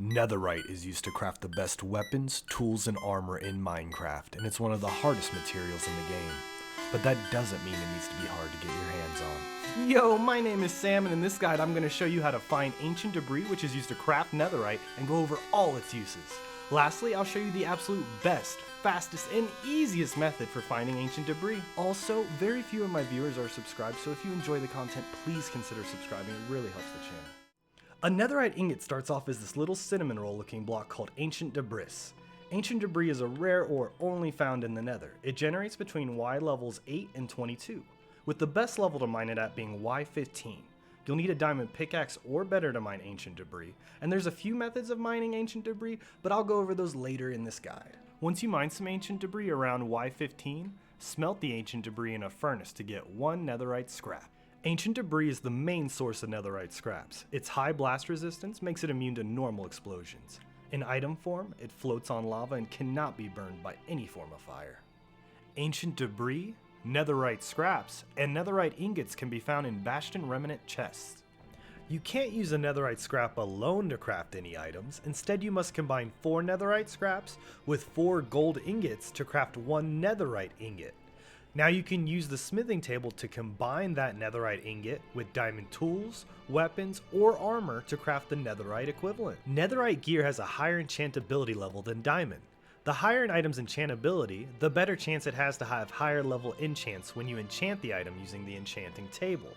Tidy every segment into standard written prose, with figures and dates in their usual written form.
Netherite is used to craft the best weapons, tools, and armor in Minecraft, and it's one of the hardest materials in the game. But that doesn't mean it needs to be hard to get your hands on. Yo, my name is Sam, and in this guide I'm going to show you how to find ancient debris, which is used to craft netherite, and go over all its uses. Lastly, I'll show you the absolute best, fastest, and easiest method for finding ancient debris. Also, very few of my viewers are subscribed, so if you enjoy the content, please consider subscribing. It really helps the channel. A netherite ingot starts off as this little cinnamon roll looking block called Ancient Debris. Ancient Debris is a rare ore only found in the Nether. It generates between Y levels 8 and 22, with the best level to mine it at being Y15. You'll need a diamond pickaxe or better to mine ancient debris, and there's a few methods of mining ancient debris, but I'll go over those later in this guide. Once you mine some ancient debris around Y15, smelt the ancient debris in a furnace to get 1 netherite scrap. Ancient debris is the main source of netherite scraps. Its high blast resistance makes it immune to normal explosions. In item form, it floats on lava and cannot be burned by any form of fire. Ancient debris, netherite scraps, and netherite ingots can be found in Bastion remnant chests. You can't use a netherite scrap alone to craft any items. Instead, you must combine 4 netherite scraps with 4 gold ingots to craft 1 netherite ingot. Now you can use the smithing table to combine that netherite ingot with diamond tools, weapons, or armor to craft the netherite equivalent. Netherite gear has a higher enchantability level than diamond. The higher an item's enchantability, the better chance it has to have higher level enchants when you enchant the item using the enchanting table.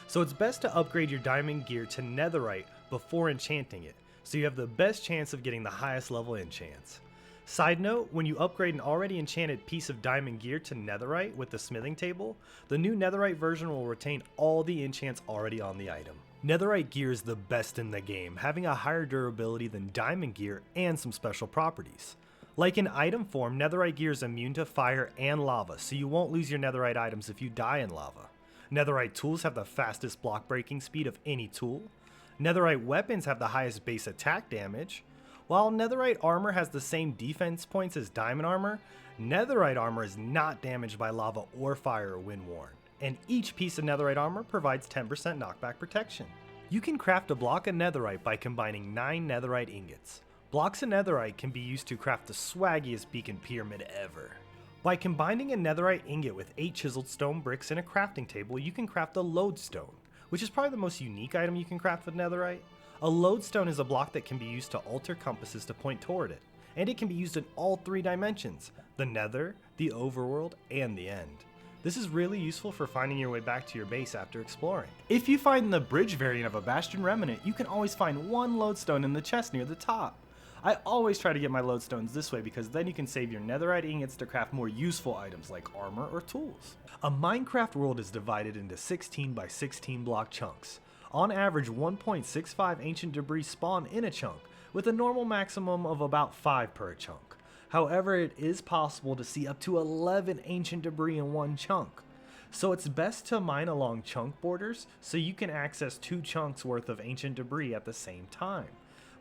So it's best to upgrade your diamond gear to netherite before enchanting it, so you have the best chance of getting the highest level enchants. Side note, when you upgrade an already enchanted piece of diamond gear to netherite with the smithing table, the new netherite version will retain all the enchants already on the item. Netherite gear is the best in the game, having a higher durability than diamond gear and some special properties. Like in item form, netherite gear is immune to fire and lava, so you won't lose your netherite items if you die in lava. Netherite tools have the fastest block breaking speed of any tool. Netherite weapons have the highest base attack damage. While netherite armor has the same defense points as diamond armor, netherite armor is not damaged by lava or fire when worn, and each piece of netherite armor provides 10% knockback protection. You can craft a block of netherite by combining 9 netherite ingots. Blocks of netherite can be used to craft the swaggiest beacon pyramid ever. By combining a netherite ingot with 8 chiseled stone bricks in a crafting table, you can craft a lodestone, which is probably the most unique item you can craft with netherite. A lodestone is a block that can be used to alter compasses to point toward it, and it can be used in all 3 dimensions: the nether, the overworld, and the end. This is really useful for finding your way back to your base after exploring. If you find the bridge variant of a Bastion remnant, you can always find 1 lodestone in the chest near the top. I always try to get my lodestones this way because then you can save your netherite ingots to craft more useful items like armor or tools. A Minecraft world is divided into 16 by 16 block chunks. On average, 1.65 ancient debris spawn in a chunk, with a normal maximum of about 5 per chunk. However, it is possible to see up to 11 ancient debris in one chunk. So it's best to mine along chunk borders so you can access 2 chunks worth of ancient debris at the same time.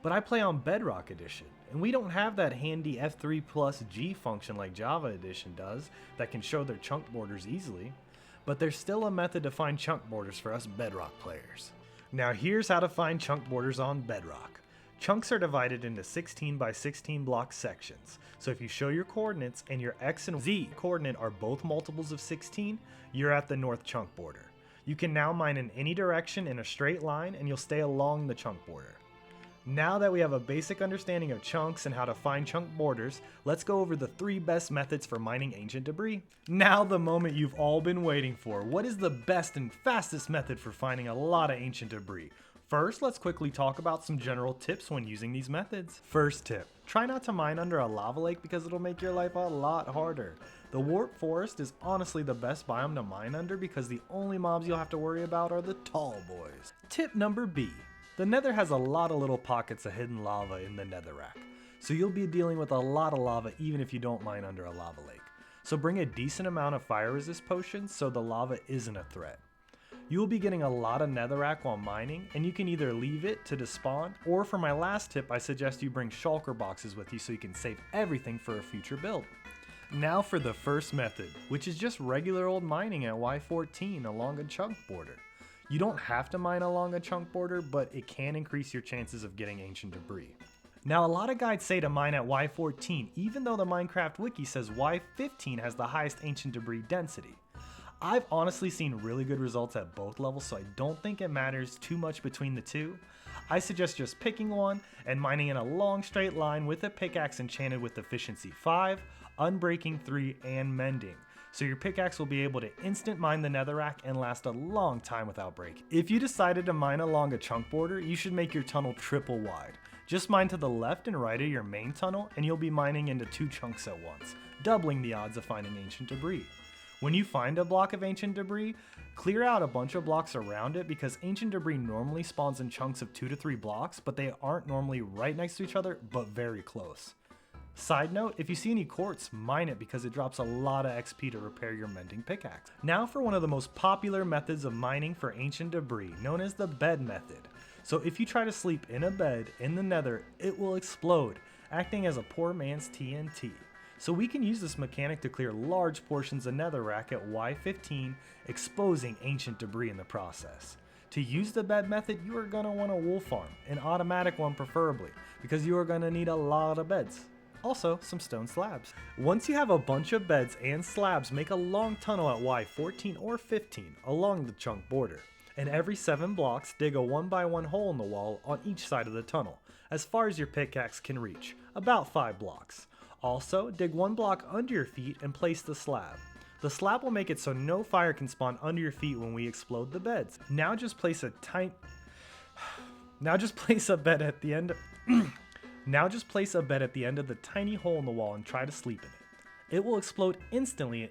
But I play on Bedrock Edition, and we don't have that handy F3 plus G function like Java Edition does that can show their chunk borders easily. But there's still a method to find chunk borders for us Bedrock players. Now here's how to find chunk borders on Bedrock. Chunks are divided into 16 by 16 block sections, so if you show your coordinates and your X and Z coordinate are both multiples of 16, you're at the north chunk border. You can now mine in any direction in a straight line and you'll stay along the chunk border. Now that we have a basic understanding of chunks and how to find chunk borders, let's go over the 3 best methods for mining ancient debris. Now the moment you've all been waiting for. What is the best and fastest method for finding a lot of ancient debris? First, let's quickly talk about some general tips when using these methods. First tip, try not to mine under a lava lake because it'll make your life a lot harder. The warp forest is honestly the best biome to mine under because the only mobs you'll have to worry about are the tall boys. Tip number B. The Nether has a lot of little pockets of hidden lava in the netherrack, so you'll be dealing with a lot of lava even if you don't mine under a lava lake. So bring a decent amount of fire resist potions so the lava isn't a threat. You will be getting a lot of netherrack while mining, and you can either leave it to despawn, or for my last tip I suggest you bring shulker boxes with you so you can save everything for a future build. Now for the first method, which is just regular old mining at Y14 along a chunk border. You don't have to mine along a chunk border, but it can increase your chances of getting ancient debris. Now, a lot of guides say to mine at Y14, even though the Minecraft wiki says Y15 has the highest ancient debris density. I've honestly seen really good results at both levels, so I don't think it matters too much between the two. I suggest just picking one and mining in a long straight line with a pickaxe enchanted with efficiency 5, unbreaking 3, and mending. So your pickaxe will be able to instant mine the netherrack and last a long time without breaking. If you decided to mine along a chunk border, you should make your tunnel triple wide. Just mine to the left and right of your main tunnel and you'll be mining into 2 chunks at once, doubling the odds of finding ancient debris. When you find a block of ancient debris, clear out a bunch of blocks around it because ancient debris normally spawns in chunks of 2 to 3 blocks, but they aren't normally right next to each other, but very close. Side note, if you see any quartz, mine it because it drops a lot of XP to repair your mending pickaxe. Now for one of the most popular methods of mining for ancient debris, known as the bed method. So if you try to sleep in a bed in the nether, it will explode, acting as a poor man's TNT. So we can use this mechanic to clear large portions of netherrack at Y15, exposing ancient debris in the process. To use the bed method, you are going to want a wool farm, an automatic one preferably, because you are going to need a lot of beds. Also, some stone slabs. Once you have a bunch of beds and slabs, make a long tunnel at Y14 or 15 along the chunk border. And every 7 blocks, dig a 1x1 hole in the wall on each side of the tunnel, as far as your pickaxe can reach, about 5 blocks. Also, dig 1 block under your feet and place the slab. The slab will make it so no fire can spawn under your feet when we explode the beds. Now just place a bed at the end of the tiny hole in the wall and try to sleep in it. It will explode instantly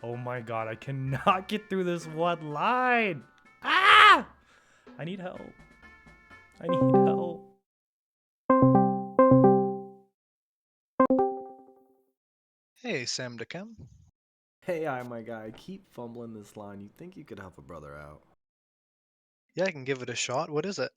Oh my god, I cannot get through this one line! Ah! I need help. I need help. Hey, Sam DeChem. Hey, my guy, I keep fumbling this line. You think you could help a brother out? Yeah, I can give it a shot. What is it?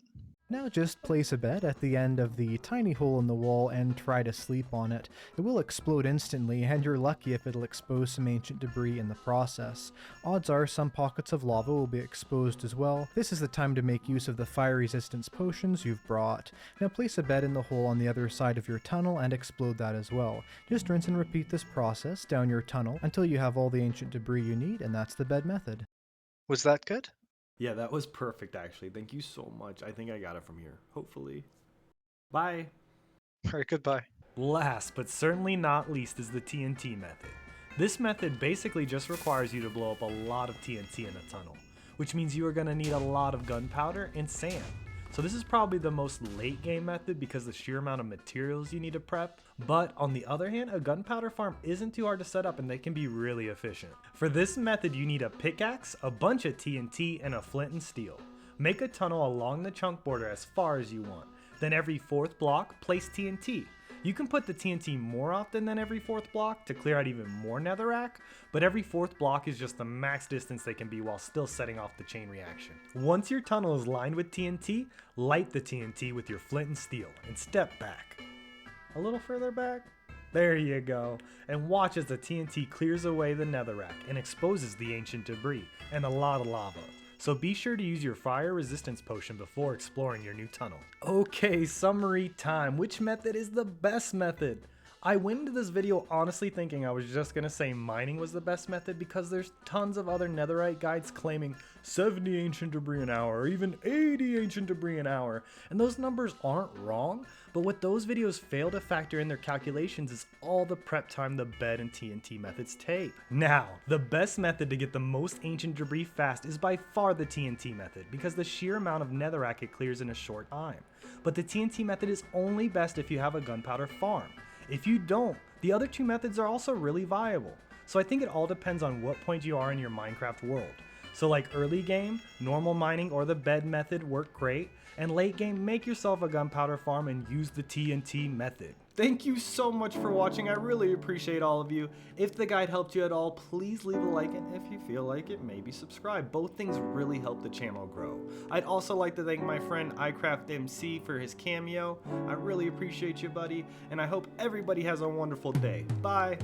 Now just place a bed at the end of the tiny hole in the wall and try to sleep on it. It will explode instantly, and you're lucky if it'll expose some ancient debris in the process. Odds are some pockets of lava will be exposed as well. This is the time to make use of the fire resistance potions you've brought. Now place a bed in the hole on the other side of your tunnel and explode that as well. Just rinse and repeat this process down your tunnel until you have all the ancient debris you need, and that's the bed method. Was that good? Yeah, that was perfect, actually. Thank you so much. I think I got it from here. Hopefully. Bye. Alright, goodbye. Last but certainly not least is the TNT method. This method basically just requires you to blow up a lot of TNT in a tunnel, which means you are going to need a lot of gunpowder and sand. So this is probably the most late game method because the sheer amount of materials you need to prep. But on the other hand, a gunpowder farm isn't too hard to set up and they can be really efficient. For this method, you need a pickaxe, a bunch of TNT, and a flint and steel. Make a tunnel along the chunk border as far as you want. Then every 4th block, place TNT. You can put the TNT more often than every 4th block to clear out even more netherrack, but every 4th block is just the max distance they can be while still setting off the chain reaction. Once your tunnel is lined with TNT, light the TNT with your flint and steel and step back. A little further back? There you go. And watch as the TNT clears away the netherrack and exposes the ancient debris and a lot of lava. So be sure to use your fire resistance potion before exploring your new tunnel. Okay, summary time. Which method is the best method? I went into this video honestly thinking I was just gonna say mining was the best method because there's tons of other netherite guides claiming 70 ancient debris an hour or even 80 ancient debris an hour, and those numbers aren't wrong, but what those videos fail to factor in their calculations is all the prep time the bed and TNT methods take. Now, the best method to get the most ancient debris fast is by far the TNT method because the sheer amount of netherrack it clears in a short time. But the TNT method is only best if you have a gunpowder farm. If you don't, the other 2 methods are also really viable. So I think it all depends on what point you are in your Minecraft world. So like early game, normal mining or the bed method work great, and late game, make yourself a gunpowder farm and use the TNT method. Thank you so much for watching. I really appreciate all of you. If the guide helped you at all, please leave a like, and if you feel like it, maybe subscribe. Both things really help the channel grow. I'd also like to thank my friend iCraftMC for his cameo. I really appreciate you, buddy, and I hope everybody has a wonderful day. Bye.